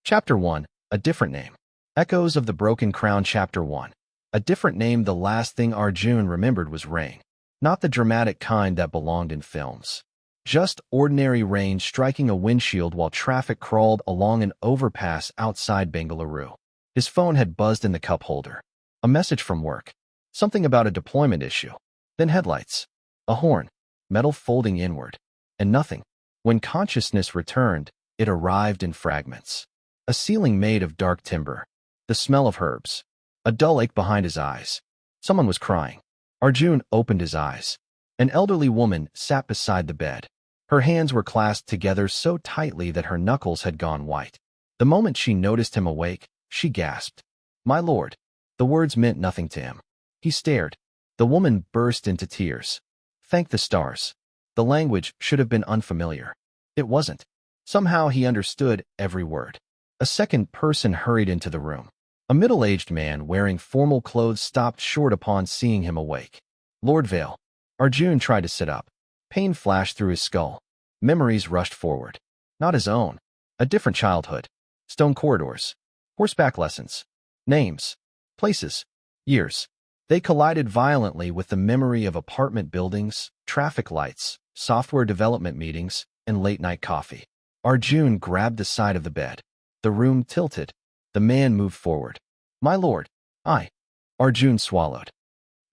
Chapter 1. A Different Name. Echoes of the Broken Crown. Chapter 1. A different name. The last thing Arjun remembered was rain. Not the dramatic kind that belonged in films. Just ordinary rain striking a windshield while traffic crawled along an overpass outside Bengaluru. His phone had buzzed in the cup holder. A message from work. Something about a deployment issue. Then headlights. A horn. Metal folding inward. And nothing. When consciousness returned, it arrived in fragments. A ceiling made of dark timber. The smell of herbs. A dull ache behind his eyes. Someone was crying. Arjun opened his eyes. An elderly woman sat beside the bed. Her hands were clasped together so tightly that her knuckles had gone white. The moment she noticed him awake, she gasped. "My lord." The words meant nothing to him. He stared. The woman burst into tears. Thank the stars. The language should have been unfamiliar. It wasn't. Somehow he understood every word. A second person hurried into the room. A middle-aged man wearing formal clothes stopped short upon seeing him awake. Lord Vale. Arjun tried to sit up. Pain flashed through his skull. Memories rushed forward. Not his own. A different childhood. Stone corridors. Horseback lessons. Names. Places. Years. They collided violently with the memory of apartment buildings, traffic lights, software development meetings, and late-night coffee. Arjun grabbed the side of the bed. The room tilted. The man moved forward. "My lord." Arjun swallowed.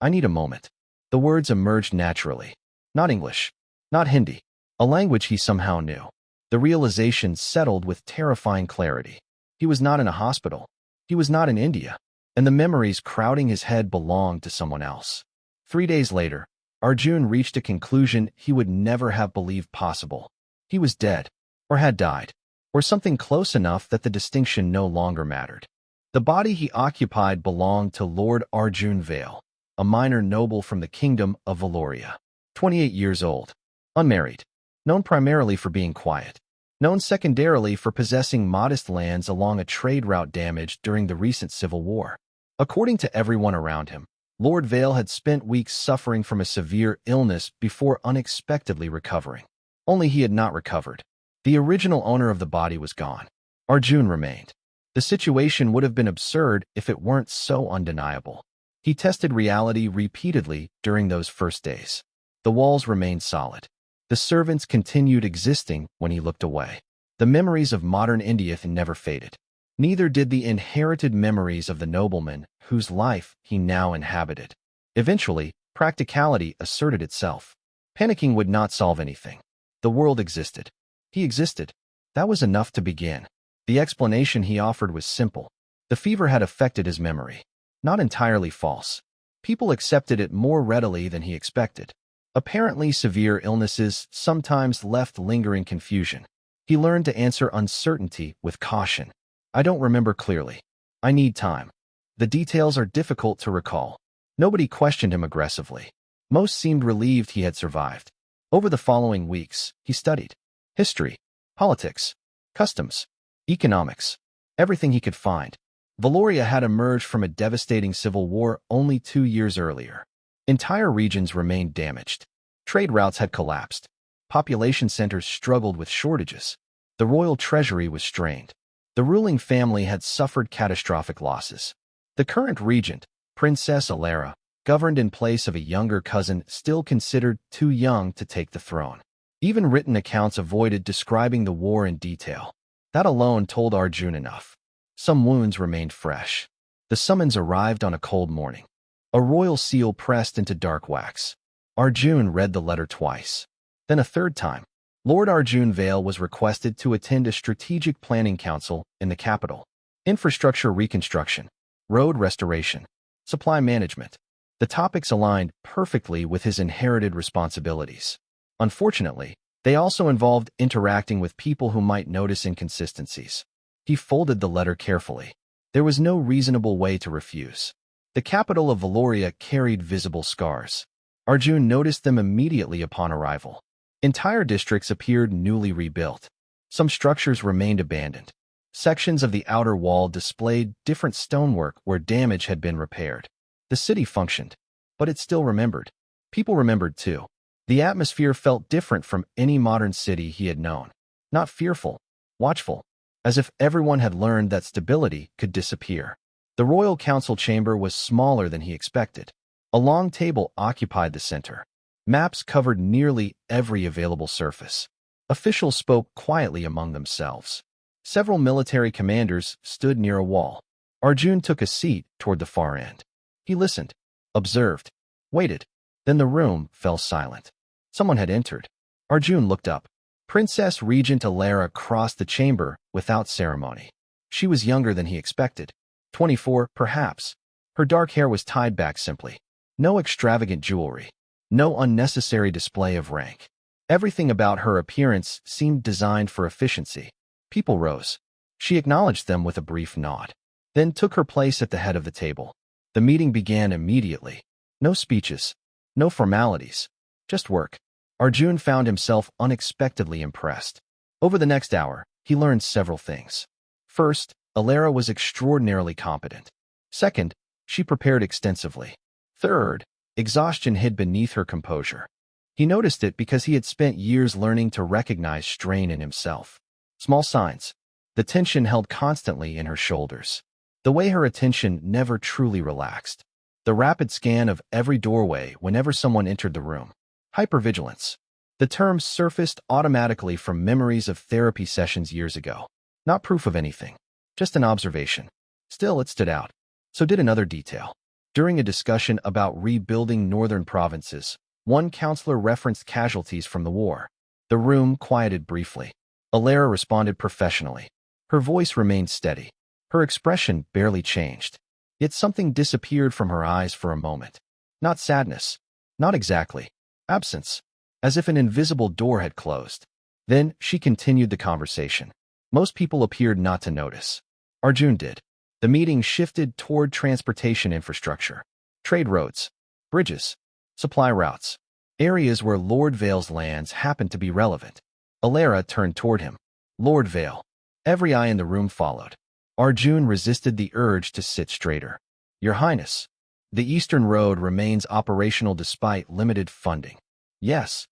"I need a moment." The words emerged naturally. Not English. Not Hindi. A language he somehow knew. The realization settled with terrifying clarity. He was not in a hospital. He was not in India. And the memories crowding his head belonged to someone else. 3 days later, Arjun reached a conclusion he would never have believed possible. He was dead, or had died, or something close enough that the distinction no longer mattered. The body he occupied belonged to Lord Arjun Vale, a minor noble from the kingdom of Valoria. 28 years old. Unmarried. Known primarily for being quiet. Known secondarily for possessing modest lands along a trade route damaged during the recent civil war. According to everyone around him, Lord Vale had spent weeks suffering from a severe illness before unexpectedly recovering. Only he had not recovered. The original owner of the body was gone. Arjun remained. The situation would have been absurd if it weren't so undeniable. He tested reality repeatedly during those first days. The walls remained solid. The servants continued existing when he looked away. The memories of modern India never faded. Neither did the inherited memories of the nobleman whose life he now inhabited. Eventually, practicality asserted itself. Panicking would not solve anything. The world existed. He existed. That was enough to begin. The explanation he offered was simple. The fever had affected his memory. Not entirely false. People accepted it more readily than he expected. Apparently severe illnesses sometimes left lingering confusion. He learned to answer uncertainty with caution. "I don't remember clearly. I need time. The details are difficult to recall." Nobody questioned him aggressively. Most seemed relieved he had survived. Over the following weeks, he studied history, politics, customs, economics, everything he could find. Valoria had emerged from a devastating civil war only 2 years earlier. Entire regions remained damaged. Trade routes had collapsed. Population centers struggled with shortages. The royal treasury was strained. The ruling family had suffered catastrophic losses. The current regent, Princess Elara, governed in place of a younger cousin still considered too young to take the throne. Even written accounts avoided describing the war in detail. That alone told Arjun enough. Some wounds remained fresh. The summons arrived on a cold morning. A royal seal pressed into dark wax. Arjun read the letter twice. Then a third time. Lord Arjun Vale was requested to attend a strategic planning council in the capital. Infrastructure reconstruction, road restoration, supply management. The topics aligned perfectly with his inherited responsibilities. Unfortunately, they also involved interacting with people who might notice inconsistencies. He folded the letter carefully. There was no reasonable way to refuse. The capital of Valoria carried visible scars. Arjun noticed them immediately upon arrival. Entire districts appeared newly rebuilt. Some structures remained abandoned. Sections of the outer wall displayed different stonework where damage had been repaired. The city functioned, but it still remembered. People remembered too. The atmosphere felt different from any modern city he had known. Not fearful, watchful, as if everyone had learned that stability could disappear. The royal council chamber was smaller than he expected. A long table occupied the center. Maps covered nearly every available surface. Officials spoke quietly among themselves. Several military commanders stood near a wall. Arjun took a seat toward the far end. He listened, observed, waited. Then the room fell silent. Someone had entered. Arjun looked up. Princess Regent Elara crossed the chamber without ceremony. She was younger than he expected. 24, perhaps. Her dark hair was tied back simply. No extravagant jewelry. No unnecessary display of rank. Everything about her appearance seemed designed for efficiency. People rose. She acknowledged them with a brief nod, then took her place at the head of the table. The meeting began immediately. No speeches, no formalities, just work. Arjun found himself unexpectedly impressed. Over the next hour, he learned several things. First, Elara was extraordinarily competent. Second, she prepared extensively. Third, exhaustion hid beneath her composure. He noticed it because he had spent years learning to recognize strain in himself. Small signs. The tension held constantly in her shoulders. The way her attention never truly relaxed. The rapid scan of every doorway whenever someone entered the room. Hypervigilance. The term surfaced automatically from memories of therapy sessions years ago. Not proof of anything. Just an observation. Still, it stood out. So did another detail. During a discussion about rebuilding northern provinces, one counselor referenced casualties from the war. The room quieted briefly. Elara responded professionally. Her voice remained steady. Her expression barely changed. Yet something disappeared from her eyes for a moment. Not sadness. Not exactly. Absence. As if an invisible door had closed. Then she continued the conversation. Most people appeared not to notice. Arjun did. The meeting shifted toward transportation infrastructure. Trade roads. Bridges. Supply routes. Areas where Lord Vale's lands happened to be relevant. Elara turned toward him. Lord Vale. Every eye in the room followed. Arjun resisted the urge to sit straighter. Your Highness, the Eastern Road remains operational despite limited funding. Yes.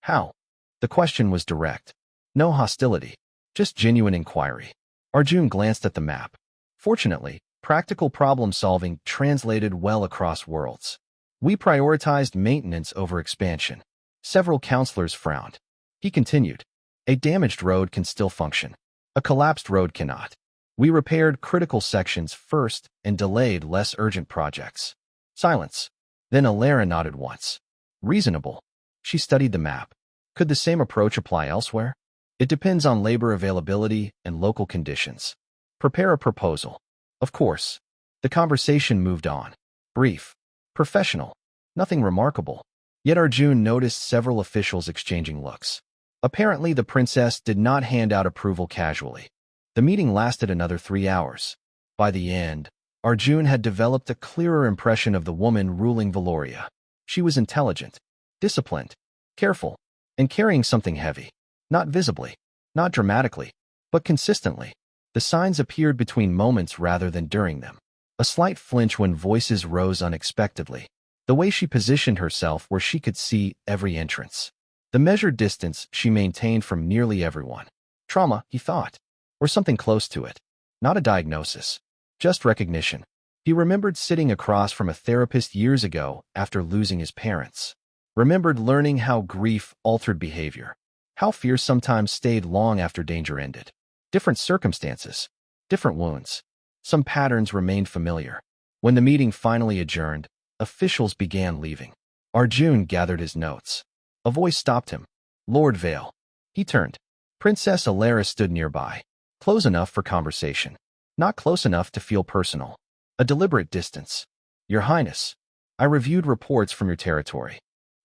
How? The question was direct. No hostility. Just genuine inquiry. Arjun glanced at the map. Fortunately, practical problem-solving translated well across worlds. We prioritized maintenance over expansion. Several counselors frowned. He continued. A damaged road can still function. A collapsed road cannot. We repaired critical sections first and delayed less urgent projects. Silence. Then Elara nodded once. Reasonable. She studied the map. Could the same approach apply elsewhere? It depends on labor availability and local conditions. Prepare a proposal. Of course. The conversation moved on. Brief. Professional. Nothing remarkable. Yet Arjun noticed several officials exchanging looks. Apparently, the princess did not hand out approval casually. The meeting lasted another 3 hours. By the end, Arjun had developed a clearer impression of the woman ruling Valoria. She was intelligent, disciplined, careful, and carrying something heavy. Not visibly, not dramatically, but consistently. The signs appeared between moments rather than during them. A slight flinch when voices rose unexpectedly. The way she positioned herself where she could see every entrance. The measured distance she maintained from nearly everyone. Trauma, he thought. Or something close to it. Not a diagnosis. Just recognition. He remembered sitting across from a therapist years ago after losing his parents. Remembered learning how grief altered behavior. How fear sometimes stayed long after danger ended. Different circumstances. Different wounds. Some patterns remained familiar. When the meeting finally adjourned, officials began leaving. Arjun gathered his notes. A voice stopped him. Lord Vale. He turned. Princess Elara stood nearby. Close enough for conversation. Not close enough to feel personal. A deliberate distance. Your Highness, I reviewed reports from your territory.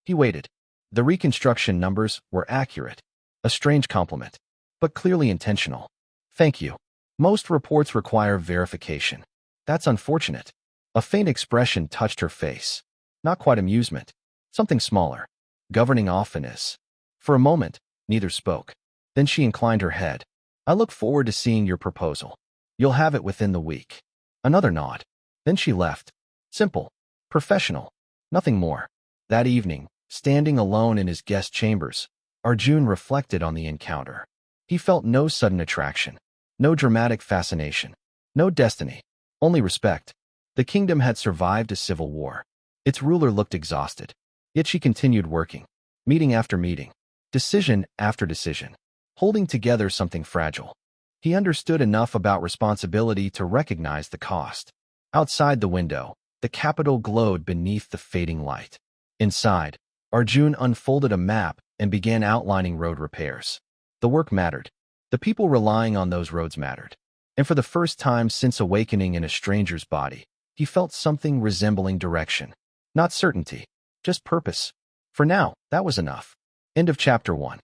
He waited. The reconstruction numbers were accurate. A strange compliment, but clearly intentional. Thank you. Most reports require verification. That's unfortunate. A faint expression touched her face. Not quite amusement. Something smaller. Governing awfulness. For a moment, neither spoke. Then she inclined her head. I look forward to seeing your proposal. You'll have it within the week. Another nod. Then she left. Simple. Professional. Nothing more. That evening, standing alone in his guest chambers, Arjun reflected on the encounter. He felt no sudden attraction. No dramatic fascination. No destiny. Only respect. The kingdom had survived a civil war. Its ruler looked exhausted. Yet she continued working. Meeting after meeting. Decision after decision. Holding together something fragile. He understood enough about responsibility to recognize the cost. Outside the window, the capital glowed beneath the fading light. Inside, Arjun unfolded a map and began outlining road repairs. The work mattered. The people relying on those roads mattered. And for the first time since awakening in a stranger's body, he felt something resembling direction. Not certainty, just purpose. For now, that was enough. End of chapter 1.